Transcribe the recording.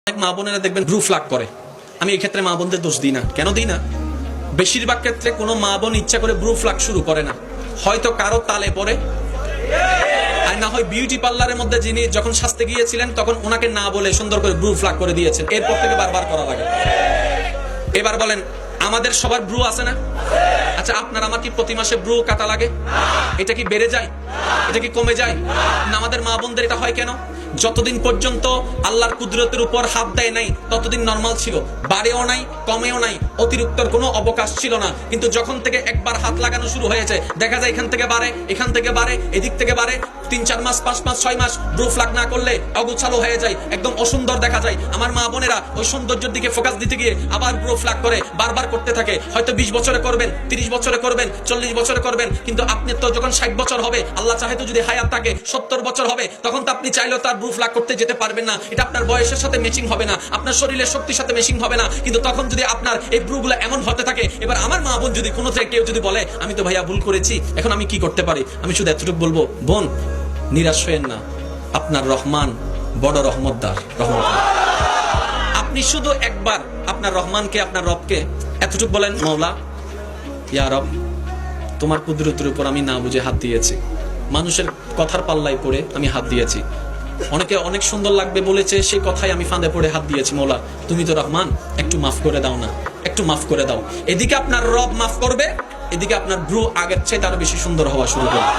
অনেক মা বোনেরা দেখবেন ব্রু ফ্লাগ করে। আমি এই ক্ষেত্রে মা বোনদের দোষ দিই না। কেন দিই না? বেশিরভাগ ক্ষেত্রে কোনো মা বোন ইচ্ছা করে ব্রু ফ্লাগ শুরু করে না, হয়তো কারো তালে পড়ে, আর না হয় বিউটি পার্লারের মধ্যে যিনি যখন সাজতে গিয়েছিলেন তখন ওনাকে না বলে সুন্দর করে ব্রু ফ্লাগ করে দিয়েছেন, এরপর থেকে বারবার করা লাগে। এবার বলেন, আমাদের সবার ব্রু আছে না? আচ্ছা, আপনার আমার কি প্রতি মাসে ব্রু কাটা লাগে? এটা কি বেড়ে যায়? এটা কি কমে যায় না? আমাদের মা বোনদের এটা হয় কেন? যতদিন পর্যন্ত আল্লাহর কুদরতের উপর হাত দেয় নাই ততদিন নরমাল ছিল, বাড়েও নাই কমেও নাই, অতিরিক্তর কোনো অবকাশ ছিল না। কিন্তু যখন থেকে একবার হাত লাগানো শুরু হয়েছে, দেখা যায় এখান থেকে বাড়ে, এখান থেকে বাড়ে, এদিক থেকে বাড়ে, 3-4 মাস 5 মাস 6 মাস ব্রু ফ্লাগ না করলে অগোছালো হয়ে যায়, একদম অসুন্দর দেখা যায়। আমার মা বোনেরা ওই সৌন্দর্যের দিকে ফোকাস দিতে গিয়ে আবার ব্রু ফ্লাগ করে, বারবার করতে থাকে। হয়তো 20 বছরে করবেন, 30 বছরে করবেন, 40 বছরে করবেন, কিন্তু আপনি তো যখন 60 বছর হবে, আল্লাহ চাহে তো যদি হায়াত থাকে 70 বছর হবে, তখন তো আপনি চাইলেও তার ব্রু ফ্লাগ করতে যেতে পারবেন না। এটা আপনার বয়সের সাথে ম্যাচিং হবে না, আপনার শরীরের শক্তির সাথে ম্যাচিং হবে না। কিন্তু তখন যদি আপনার এই ব্রুগুলো এমন হতে থাকে, এবার আমার মা বোন যদি কোনো থেকে কেউ যদি বলে আমি তো ভাইয়া ভুল করেছি, এখন আমি কি করতে পারি? আমি শুধু এতটুকু বলবো, বোন নিরাশ হয়েন না, আপনার রহমান বড় রহমতদার, রহমতদার। আপনি শুধু একবার আপনার রহমানকে, আপনার রবকে এতটুকু বলেন, মওলা ইয়া রব, তোমার কুদরতের উপর আমি না বুঝে হাত দিয়েছি, মানুষের কথার পাল্লায় পড়ে আমি হাত দিয়েছি, অনেকে অনেক সুন্দর লাগবে বলেছে সেই কথাই আমি ফাঁদে পড়ে হাত দিয়েছি, মওলা তুমি তো রহমান, একটু মাফ করে দাও না, একটু মাফ করে দাও। এদিকে আপনার রব মাফ করবে, এদিকে আপনার ব্রু আগের চেয়ে আরো বেশি সুন্দর হওয়া শুরু করবে।